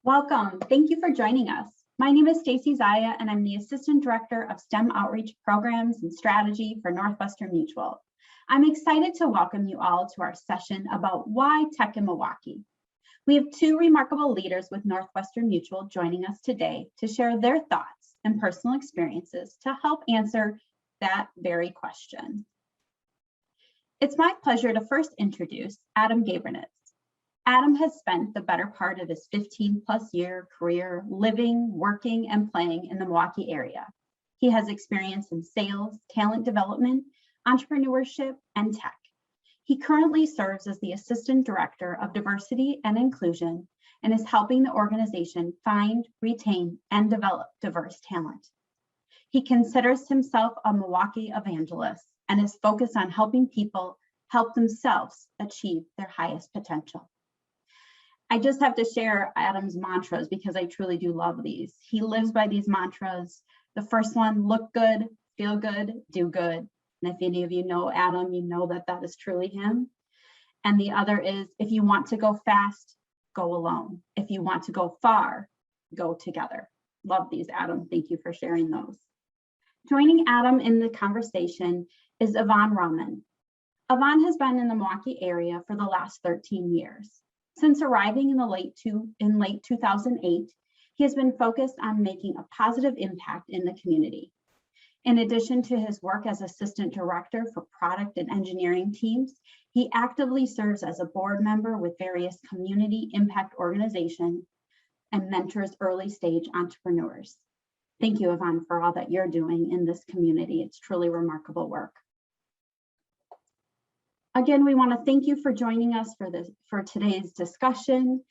Welcome. Thank you for joining us. My name is Stacy Zaya, and I'm the Assistant Director of STEM Outreach Programs and Strategy for Northwestern Mutual. I'm excited to welcome you all to our session about why tech in Milwaukee. We have two remarkable leaders with Northwestern Mutual joining us today to share their thoughts and personal experiences to help answer that very question. It's my pleasure to first introduce Adam Gabernitz. Adam has spent the better part of his 15-plus-year career living, working, and playing in the Milwaukee area. He has experience in sales, talent development, entrepreneurship, and tech. He currently serves as the Assistant Director of Diversity and Inclusion and is helping the organization find, retain, and develop diverse talent. He considers himself a Milwaukee evangelist and is focused on helping people help themselves achieve their highest potential. I just have to share Adam's mantras because I truly do love these. He lives by these mantras. The first one, look good, feel good, do good. And if any of you know Adam, you know that that is truly him. And the other is, if you want to go fast, go alone. If you want to go far, go together. Love these, Adam. Thank you for sharing those. Joining Adam in the conversation is Yvonne Rahman. Yvonne has been in the Milwaukee area for the last 13 years. Since arriving in late 2008, he has been focused on making a positive impact in the community. In addition to his work as Assistant Director for Product and Engineering teams, he actively serves as a board member with various community impact organizations and mentors early stage entrepreneurs. Thank you, Yvonne, for all that you're doing in this community. It's truly remarkable work. Again, we want to thank you for joining us for today's discussion.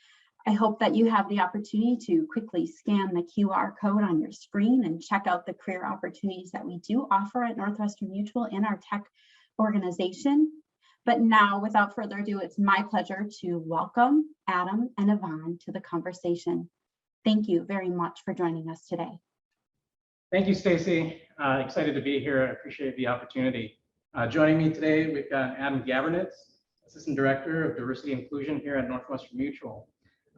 I hope that you have the opportunity to quickly scan the QR code on your screen and check out the career opportunities that we do offer at Northwestern Mutual in our tech organization. But now, without further ado, it's my pleasure to welcome Adam and Yvonne to the conversation. Thank you very much for joining us today. Thank you, Stacy. Excited to be here. I appreciate the opportunity. Joining me today, we've got Adam Gabernitz, Assistant Director of Diversity and Inclusion here at Northwestern Mutual.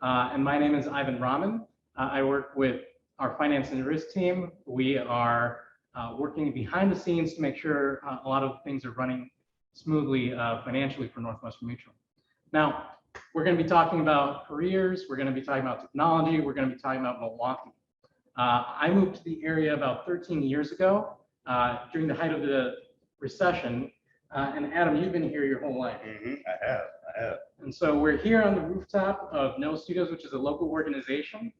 And my name is Ivan Rahman. I work with our finance and risk team. We are working behind the scenes to make sure a lot of things are running smoothly financially for Northwestern Mutual. Now, we're going to be talking about careers. We're going to be talking about technology. We're going to be talking about Milwaukee. I moved to the area about 13 years ago during the height of the recession. And Adam, you've been here your whole life. I have. And so we're here on the rooftop of No Studios, which is a local organization.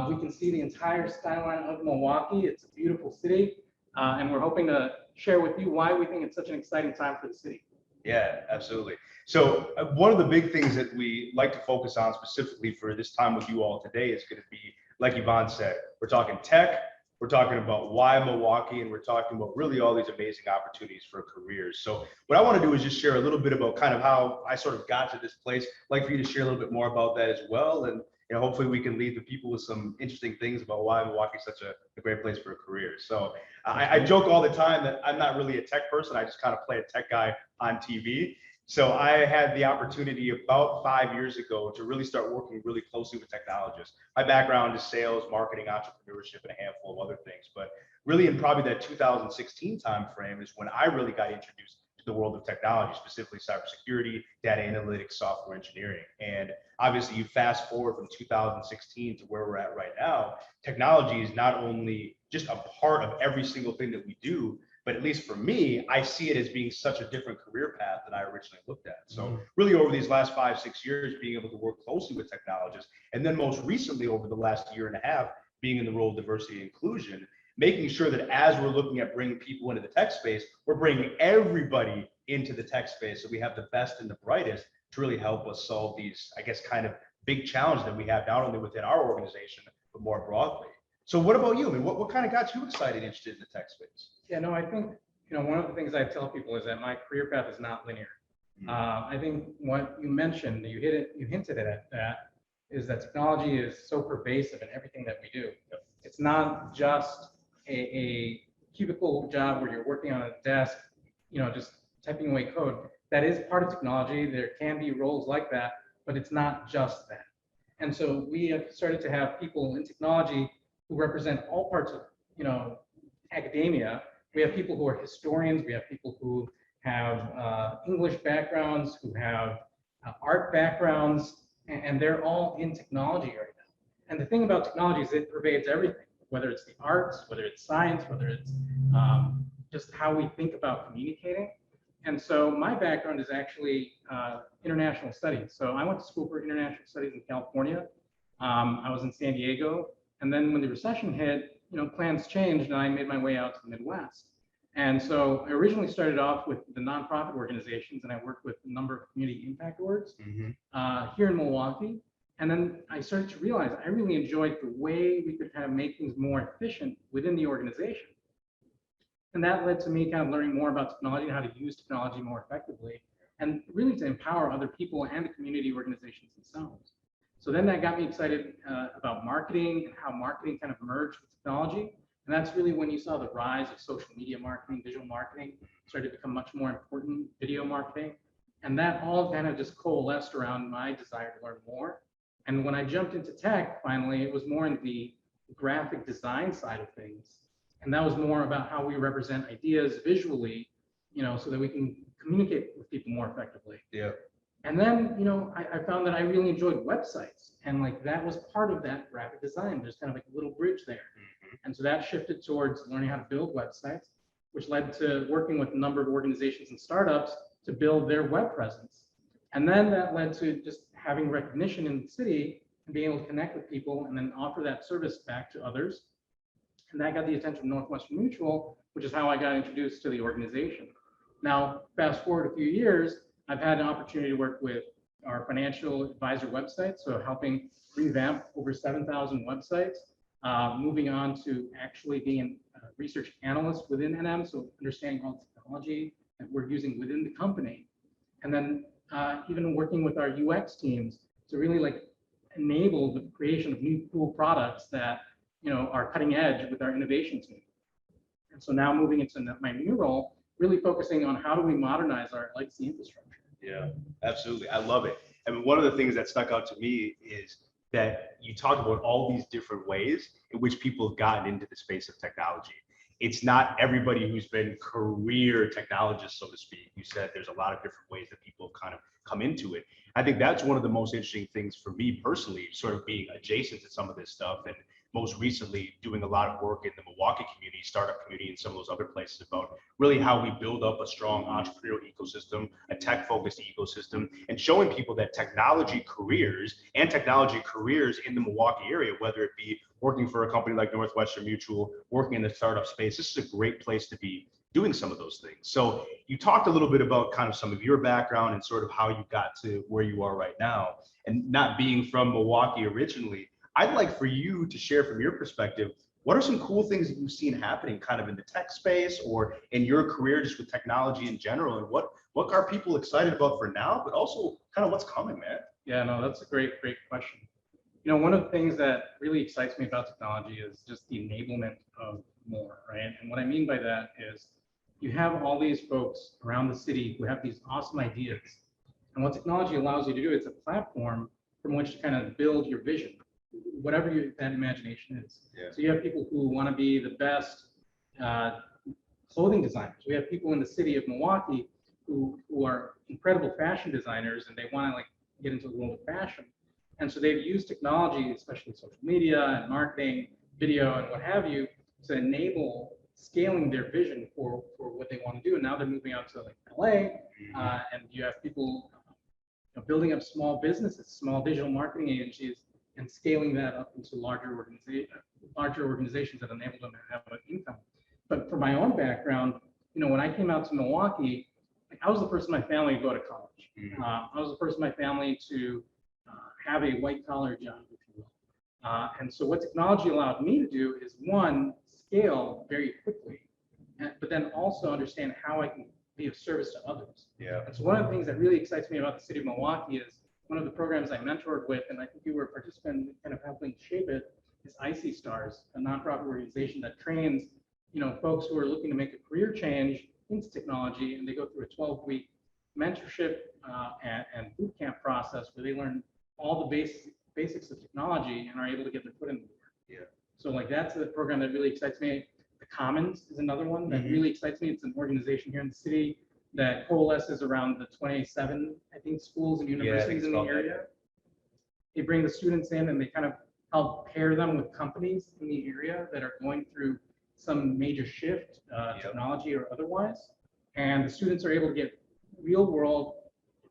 We can see the entire skyline of Milwaukee. It's a beautiful city. And we're hoping to share with you why we think it's such an exciting time for the city. Yeah, absolutely. So one of the big things that we like to focus on specifically for this time with you all today is going to be, like Yvonne said, we're talking tech, we're talking about why Milwaukee, and we're talking about really all these amazing opportunities for careers. So what I want to do is just share a little bit about kind of how I sort of got to this place. I'd like for you to share a little bit more about that as well. And hopefully we can leave the people with some interesting things about why Milwaukee is such a great place for a career. So I joke all the time that I'm not really a tech person. I just kind of play a tech guy on TV. So I had the opportunity about 5 years ago to really start working really closely with technologists. My background is sales, marketing, entrepreneurship, and a handful of other things. But really in probably that 2016 timeframe is when I really got introduced to the world of technology, specifically cybersecurity, data analytics, software engineering. And obviously you fast forward from 2016 to where we're at right now, technology is not only just a part of every single thing that we do, but at least for me, I see it as being such a different career path than I originally looked at. So really over these last 5-6 years, being able to work closely with technologists, and then most recently over the last year and a half, being in the role of diversity and inclusion, making sure that as we're looking at bringing people into the tech space, we're bringing everybody into the tech space. So we have the best and the brightest to really help us solve these, I guess, kind of big challenges that we have not only within our organization, but more broadly. So what about you? I mean, what kind of got you excited and interested in the tech space? Yeah, no, I think, one of the things I tell people is that my career path is not linear. I think what you mentioned, you hinted at that, is that technology is so pervasive in everything that we do. It's not just a cubicle job where you're working on a desk, just typing away code. That is part of technology. There can be roles like that, but it's not just that. And so we have started to have people in technology who represent all parts of, academia. We have people who are historians. We have people who have English backgrounds, who have art backgrounds, and they're all in technology right now. And the thing about technology is it pervades everything, whether it's the arts, whether it's science, whether it's just how we think about communicating. And so my background is actually international studies. So I went to school for international studies in California. I was in San Diego. And then when the recession hit, plans changed and I made my way out to the Midwest. And so I originally started off with the nonprofit organizations and I worked with a number of community impact orgs here in Milwaukee. And then I started to realize I really enjoyed the way we could kind of make things more efficient within the organization. And that led to me kind of learning more about technology and how to use technology more effectively and really to empower other people and the community organizations themselves. So then that got me excited about marketing and how marketing kind of merged with technology. And that's really when you saw the rise of social media marketing, visual marketing started to become much more important, video marketing. And that all kind of just coalesced around my desire to learn more. And when I jumped into tech, finally, it was more in the graphic design side of things. And that was more about how we represent ideas visually, so that we can communicate with people more effectively. Yeah. And then, I found that I really enjoyed websites, and like that was part of that graphic design. There's kind of like a little bridge there. And so that shifted towards learning how to build websites, which led to working with a number of organizations and startups to build their web presence. And then that led to just having recognition in the city and being able to connect with people and then offer that service back to others. And that got the attention of Northwestern Mutual, which is how I got introduced to the organization. Now, fast forward a few years, I've had an opportunity to work with our financial advisor website, so helping revamp over 7,000 websites, moving on to actually being a research analyst within NM, so understanding all the technology that we're using within the company. And then even working with our UX teams to really enable the creation of new cool products that are cutting edge with our innovation team. And so now moving into my new role, really focusing on how do we modernize our legacy infrastructure. Yeah, absolutely. I love it. I mean, one of the things that stuck out to me is that you talked about all these different ways in which people have gotten into the space of technology. It's not everybody who's been career technologists, so to speak. You said there's a lot of different ways that people have kind of come into it. I think that's one of the most interesting things for me personally, sort of being adjacent to some of this stuff, and most recently doing a lot of work in the Milwaukee community, startup community, and some of those other places about really how we build up a strong entrepreneurial ecosystem, a tech-focused ecosystem, and showing people that technology careers in the Milwaukee area, whether it be working for a company like Northwestern Mutual, working in the startup space, this is a great place to be doing some of those things. So you talked a little bit about kind of some of your background and sort of how you got to where you are right now, and not being from Milwaukee originally. I'd like for you to share from your perspective, what are some cool things that you've seen happening kind of in the tech space or in your career just with technology in general, and what are people excited about for now, but also kind of what's coming, man? Yeah, no, that's a great question. One of the things that really excites me about technology is just the enablement of more, right? And what I mean by that is you have all these folks around the city who have these awesome ideas. And what technology allows you to do, it's a platform from which to kind of build your vision, whatever that imagination is. Yeah. So you have people who want to be the best clothing designers. We have people in the city of Milwaukee who are incredible fashion designers, and they want to get into the world of fashion. And so they've used technology, especially social media and marketing, video and what have you, to enable scaling their vision for what they want to do. And now they're moving out to LA, and you have people building up small businesses, small digital marketing agencies, and scaling that up into larger organizations that enable them to have an income. But for my own background, when I came out to Milwaukee, I was the first in my family to go to college. I was the first in my family to have a white collar job, if you will. And so what technology allowed me to do is, one, scale very quickly, but then also understand how I can be of service to others. Yeah. And so one of the things that really excites me about the city of Milwaukee is one of the programs I mentored with, and I think you were a participant in kind of helping shape it, is IC Stars, a nonprofit organization that trains, folks who are looking to make a career change into technology, and they go through a 12-week mentorship and boot camp process where they learn all the basics of technology and are able to get their foot in the door. Yeah. So like that's the program that really excites me. The Commons is another one that really excites me. It's an organization here in the city that coalesces around the 27, I think, schools and universities in the area. They bring the students in and they kind of help pair them with companies in the area that are going through some major shift, technology or otherwise. And the students are able to get real world,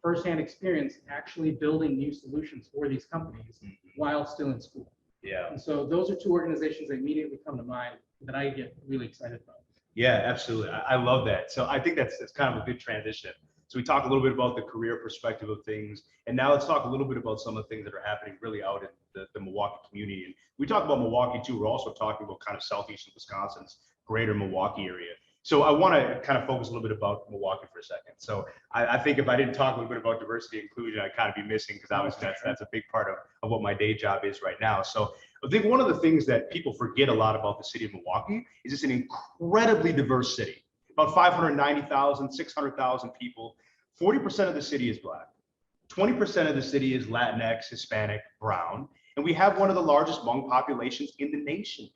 firsthand experience actually building new solutions for these companies while still in school. Yeah. And so those are two organizations that immediately come to mind that I get really excited about. Yeah, absolutely. I love that. So I think that's kind of a good transition. So we talk a little bit about the career perspective of things, and now let's talk a little bit about some of the things that are happening really out in the Milwaukee community. And we talk about Milwaukee too. We're also talking about kind of southeastern Wisconsin's greater Milwaukee area. So I want to kind of focus a little bit about Milwaukee for a second. So I think if I didn't talk a little bit about diversity and inclusion, I'd kind of be missing, because obviously that's a big part of what my day job is right now. So I think one of the things that people forget a lot about the city of Milwaukee is it's an incredibly diverse city. About 590,000, 600,000 people. 40% of the city is Black. 20% of the city is Latinx, Hispanic, Brown. And we have one of the largest Hmong populations in the nation here.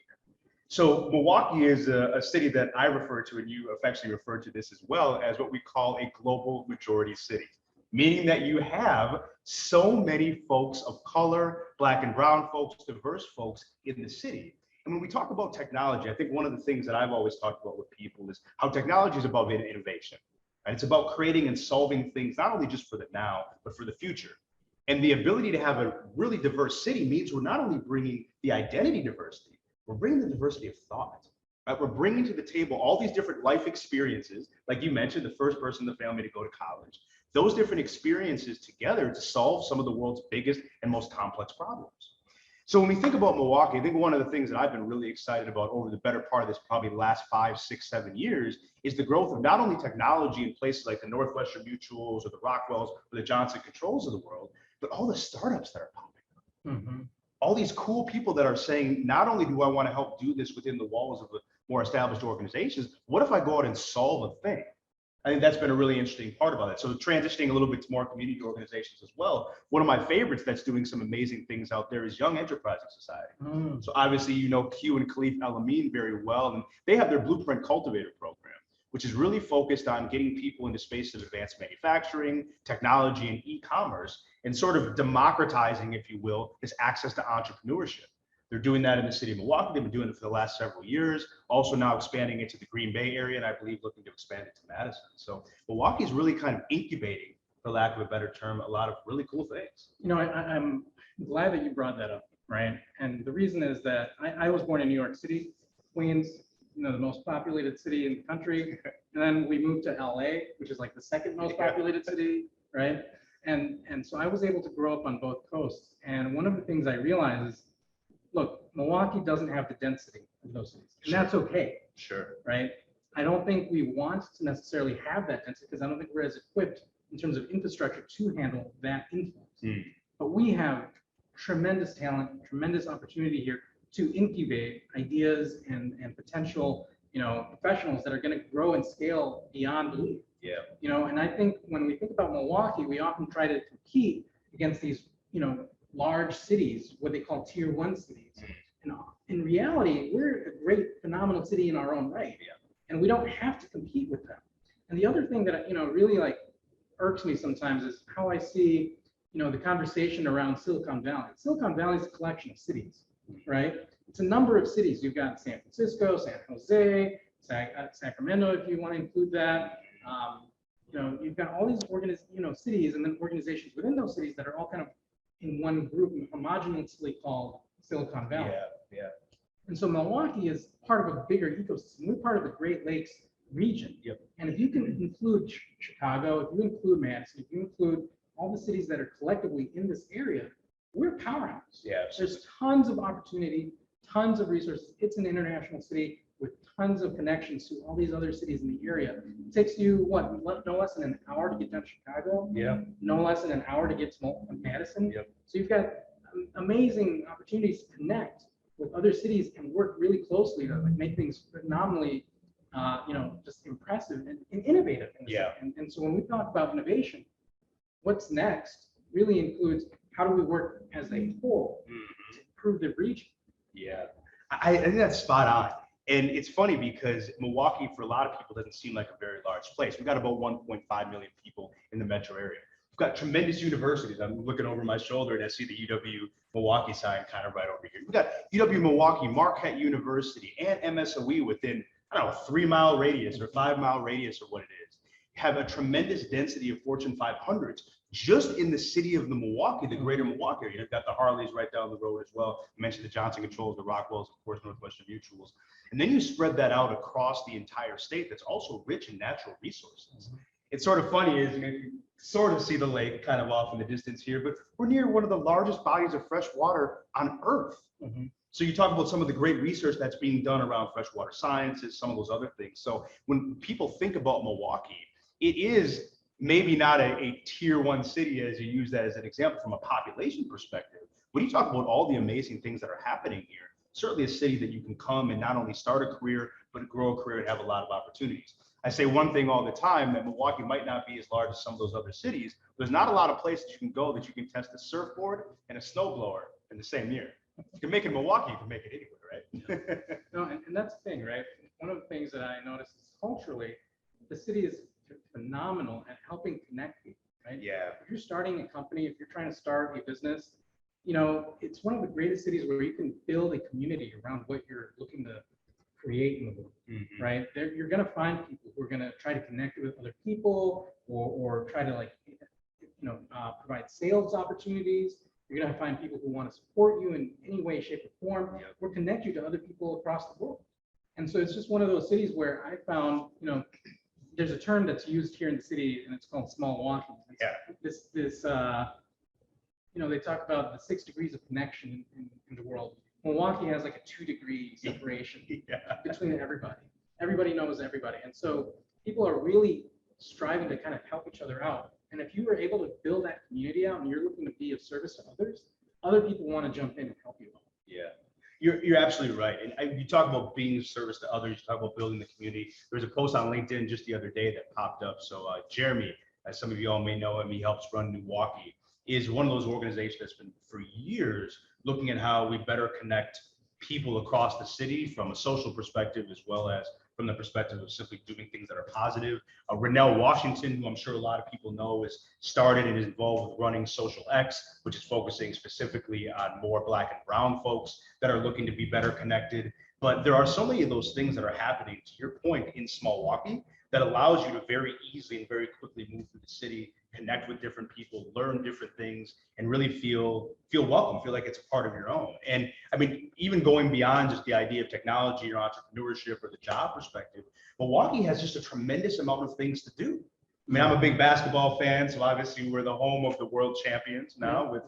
So Milwaukee is a city that I refer to, and you affectionately refer to this as well, as what we call a global majority city, meaning that you have so many folks of color, Black and brown folks, diverse folks in the city. And when we talk about technology, I think one of the things that I've always talked about with people is how technology is about innovation. And it's about creating and solving things, not only just for the now, but for the future. And the ability to have a really diverse city means we're not only bringing the identity diversity, we're bringing the diversity of thought. Right? We're bringing to the table all these different life experiences, like you mentioned, the first person in the family to go to college. Those different experiences together to solve some of the world's biggest and most complex problems. So when we think about Milwaukee, I think one of the things that I've been really excited about over the better part of this probably last 5, 6, 7 years is the growth of not only technology in places like the Northwestern Mutuals or the Rockwells or the Johnson Controls of the world, but all the startups that are popping up. All these cool people that are saying, not only do I want to help do this within the walls of the more established organizations, what if I go out and solve a thing? I think that's been a really interesting part about it. So transitioning a little bit to more community organizations as well. One of my favorites that's doing some amazing things out there is Young Enterprising Society. So obviously, you know Q and Khalif El-Amin very well, and they have their Blueprint Cultivator program, which is really focused on getting people into spaces of advanced manufacturing, technology, and e-commerce, and sort of democratizing, if you will, this access to entrepreneurship. They're doing that in the city of Milwaukee. They've been doing it for the last several years, also now expanding into the Green Bay area, and I believe looking to expand it to Madison. So Milwaukee is really kind of incubating, for lack of a better term, a lot of really cool things. You know, I'm glad that you brought that up, right? And the reason is that I was born in New York City, Queens, you know, the most populated city in the country. And then we moved to LA, which is like the second most populated city, right? And so I was able to grow up on both coasts. And one of the things I realized is, look, Milwaukee doesn't have the density of those cities, and that's okay. Right? I don't think we want to necessarily have that density because I don't think we're as equipped in terms of infrastructure to handle that influence. But we have tremendous talent, tremendous opportunity here to incubate ideas and potential, you know, professionals that are going to grow and scale beyond belief. You know, and I think when we think about Milwaukee, we often try to compete against these, you know, large cities, what they call tier 1 cities. And in reality, we're a great, phenomenal city in our own right. And we don't have to compete with them. And the other thing that, you know, really like irks me sometimes is how I see, you know, the conversation around Silicon Valley. Silicon Valley is a collection of cities, right? It's a number of cities. You've got San Francisco, San Jose, Sacramento, if you want to include that. You know, you've got all these cities and then organizations within those cities that are all kind of in one group, homogenously called Silicon Valley. And so Milwaukee is part of a bigger ecosystem. We're part of the Great Lakes region. And if you can include Chicago, if you include Madison, if you include all the cities that are collectively in this area, we're a powerhouse. There's tons of opportunity, tons of resources. It's an international city with tons of connections to all these other cities in the area. It takes you, what, no less than an hour to get down to Chicago? No less than an hour to get to Madison? So you've got amazing opportunities to connect with other cities and work really closely to like make things phenomenally, you know, just impressive and innovative. And so when we talk about innovation, what's next really includes how do we work as a whole to improve the region? Yeah, I think that's spot on. And it's funny because Milwaukee, for a lot of people, doesn't seem like a very large place. We've got about 1.5 million people in the metro area. We've got tremendous universities. I'm looking over my shoulder and I see the UW Milwaukee sign kind of right over here. We've got UW Milwaukee, Marquette University, and MSOE within, I don't know, 3-mile radius or 5-mile radius or what it is. Have a tremendous density of Fortune 500s just in the city of the Milwaukee, the greater Milwaukee area. You've got the Harleys right down the road as well. I mentioned the Johnson Controls, the Rockwells, of course, Northwestern Mutuals. And then you spread that out across the entire state that's also rich in natural resources. It's sort of funny is you sort of see the lake kind of off in the distance here, but we're near one of the largest bodies of fresh water on earth. So you talk about some of the great research that's being done around freshwater sciences, some of those other things. So when people think about Milwaukee, it is maybe not a tier 1 city as you use that as an example from a population perspective. When you talk about all the amazing things that are happening here, certainly a city that you can come and not only start a career, but grow a career and have a lot of opportunities. I say one thing all the time, that Milwaukee might not be as large as some of those other cities. There's not a lot of places you can go that you can test a surfboard and a snowblower in the same year. You can make it in Milwaukee, you can make it anywhere, right? No, and that's the thing, right? One of the things that I noticed is culturally, the city is phenomenal at helping connect people, right? Yeah. If you're starting a company, if you're trying to start a business, you know, it's one of the greatest cities where you can build a community around what you're looking to create in the world, right? You're going to find people who are going to try to connect with other people or try to provide sales opportunities. You're going to find people who want to support you in any way, shape, or form, or connect you to other people across the world. And so it's just one of those cities where I found, there's a term that's used here in the city, and it's called small walking. They talk about the 6 degrees of connection in the world. Milwaukee has like a 2-degree separation between everybody. Everybody knows everybody. And so people are really striving to kind of help each other out. And if you were able to build that community out and you're looking to be of service to others, other people want to jump in and help you out. Yeah. You're absolutely right. And you talk about being of service to others, you talk about building the community. There was a post on LinkedIn just the other day that popped up. So Jeremy, as some of you all may know him, he helps run Milwaukee, is one of those organizations that's been for years looking at how we better connect people across the city from a social perspective, as well as from the perspective of simply doing things that are positive. Rennell Washington, who I'm sure a lot of people know, is started and is involved with running Social X, which is focusing specifically on more Black and brown folks that are looking to be better connected. But there are so many of those things that are happening, to your point, in Milwaukee, that allows you to very easily and very quickly move through the city, connect with different people, learn different things, and really feel welcome, feel like it's a part of your own. And I mean, even going beyond just the idea of technology or entrepreneurship or the job perspective, Milwaukee has just a tremendous amount of things to do. I mean, I'm a big basketball fan, so obviously we're the home of the world champions now with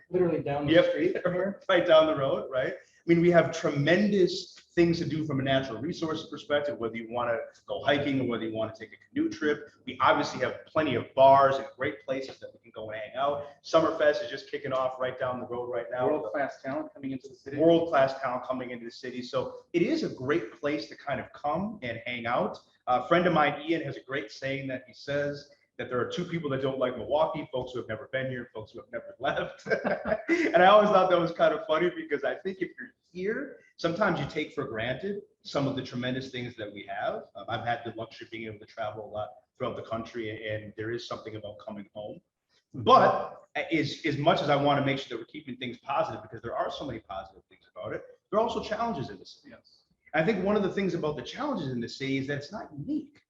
literally down the street from here. Right down the road, right? I mean, we have tremendous things to do from a natural resources perspective, whether you want to go hiking or whether you want to take a canoe trip. We obviously have plenty of bars and great places that we can go and hang out. Summerfest is just kicking off right down the road right now. World-class talent coming into the city. World-class talent coming into the city. So it is a great place to kind of come and hang out. A friend of mine, Ian, has a great saying that he says that there are 2 people that don't like Milwaukee: folks who have never been here, folks who have never left. And I always thought that was kind of funny, because I think if you're here, sometimes you take for granted some of the tremendous things that we have. I've had the luxury of being able to travel a lot throughout the country, and there is something about coming home. But as much as I want to make sure that we're keeping things positive, because there are so many positive things about it, there are also challenges in the city. I think one of the things about the challenges in the city is that it's not unique.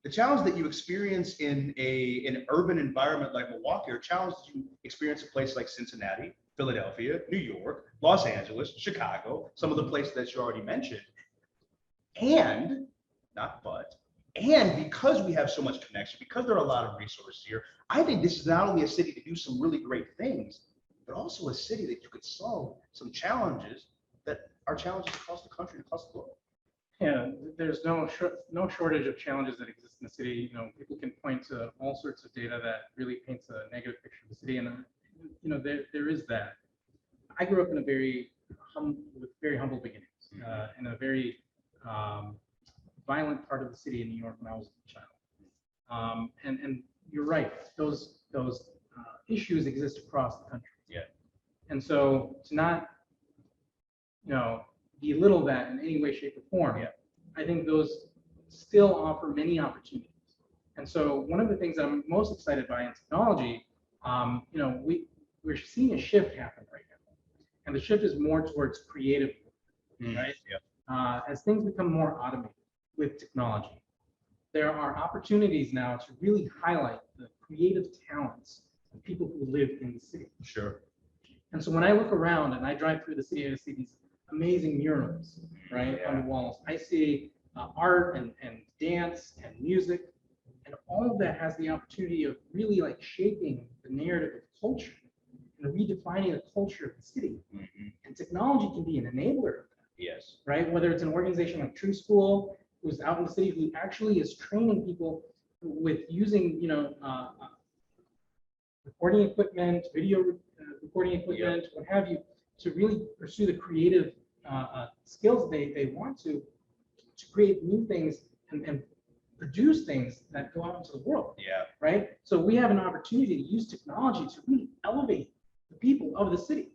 The challenge that you experience in an urban environment like Milwaukee are challenges you experience in places like Cincinnati, Philadelphia, New York, Los Angeles, Chicago, some of the places that you already mentioned. And because we have so much connection, because there are a lot of resources here, I think this is not only a city to do some really great things, but also a city that you could solve some challenges that are challenges across the country and across the globe. Yeah, there's no shortage of challenges that exist in the city. People can point to all sorts of data that really paints a negative picture of the city, and there is that. I grew up in a very humble beginnings, in a very violent part of the city in New York when I was a child. And you're right; those issues exist across the country. so to not, belittle that in any way, shape, or form, I think those still offer many opportunities. And so one of the things that I'm most excited by in technology, we're seeing a shift happen right now. And the shift is more towards creative, right? As things become more automated with technology, there are opportunities now to really highlight the creative talents of people who live in the city. Sure. And so when I look around and I drive through the city, I see these amazing murals, right, on the walls. I see art and dance and music, and all of that has the opportunity of really like shaping the narrative of culture and redefining the culture of the city. And technology can be an enabler of that. Yes. Right? Whether it's an organization like True School, who's out in the city, who actually is training people with using, recording equipment, video recording equipment, what have you, to really pursue the creative skills they want to create new things and produce things that go out into the world. Right? So we have an opportunity to use technology to really elevate the people of the city.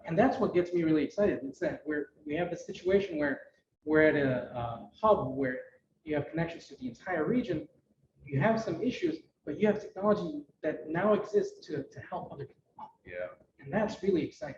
And that's what gets me really excited. It's that we have this situation where we're at a hub where you have connections to the entire region. You have some issues, but you have technology that now exists to help other people. And that's really exciting.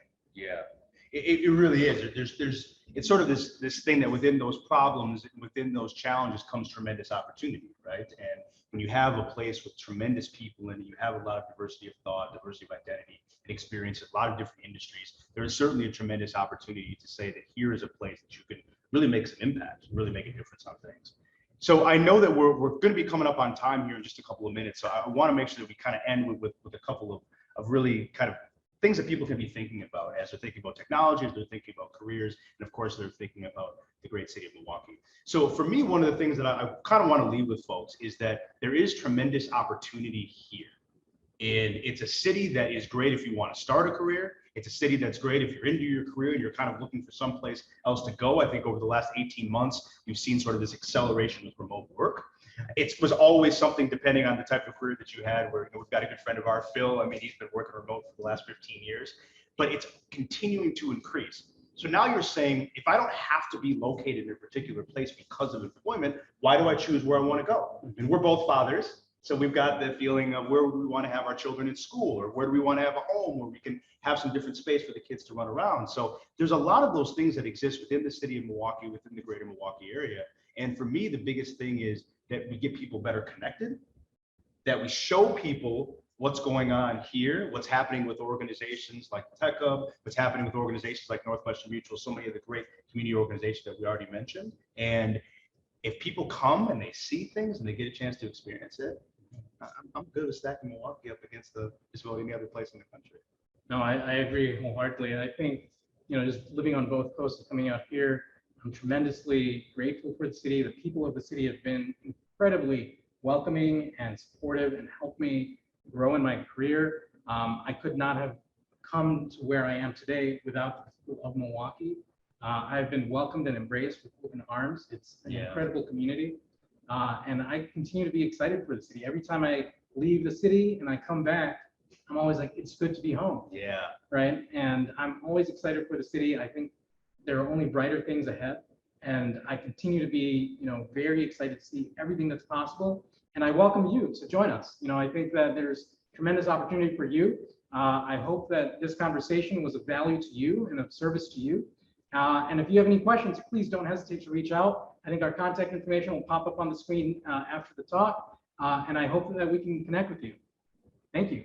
It really is. There's it's sort of this thing that within those problems, within those challenges comes tremendous opportunity, right? And when you have a place with tremendous people and you have a lot of diversity of thought, diversity of identity and experiences, a lot of different industries, there is certainly a tremendous opportunity to say that here is a place that you can really make some impact, really make a difference on things. So I know that we're going to be coming up on time here in just a couple of minutes. So I want to make sure that we kind of end with a couple of really kind of things that people can be thinking about as they're thinking about technology, as they're thinking about careers, and of course, they're thinking about the great city of Milwaukee. So for me, one of the things that I kind of want to leave with folks is that there is tremendous opportunity here. And it's a city that is great if you want to start a career. It's a city that's great if you're into your career and you're kind of looking for someplace else to go. I think over the last 18 months, we've seen sort of this acceleration with remote work. It was always something depending on the type of career that you had, where we've got a good friend of ours, Phil. I mean, he's been working remote for the last 15 years, but it's continuing to increase. So now you're saying, if I don't have to be located in a particular place because of employment, why do I choose where I want to go? And we're both fathers. So we've got the feeling of where we want to have our children in school, or where do we want to have a home where we can have some different space for the kids to run around. So there's a lot of those things that exist within the city of Milwaukee, within the greater Milwaukee area. And for me, the biggest thing is that we get people better connected, that we show people what's going on here, what's happening with organizations like the Tech Hub, what's happening with organizations like Northwestern Mutual, so many of the great community organizations that we already mentioned. And if people come and they see things and they get a chance to experience it, I'm good with stacking Milwaukee up against just about any other place in the country. No, I agree wholeheartedly. And I think, just living on both coasts and coming out here, I'm tremendously grateful for the city. The people of the city have been incredibly welcoming and supportive and helped me grow in my career. I could not have come to where I am today without the people of Milwaukee. I've been welcomed and embraced with open arms. It's an incredible community. And I continue to be excited for the city. Every time I leave the city and I come back, I'm always like, it's good to be home. Right. And I'm always excited for the city. I think there are only brighter things ahead. And I continue to be, very excited to see everything that's possible. And I welcome you to join us. I think that there's tremendous opportunity for you. I hope that this conversation was of value to you and of service to you. And if you have any questions, please don't hesitate to reach out. I think our contact information will pop up on the screen after the talk. And I hope that we can connect with you. Thank you.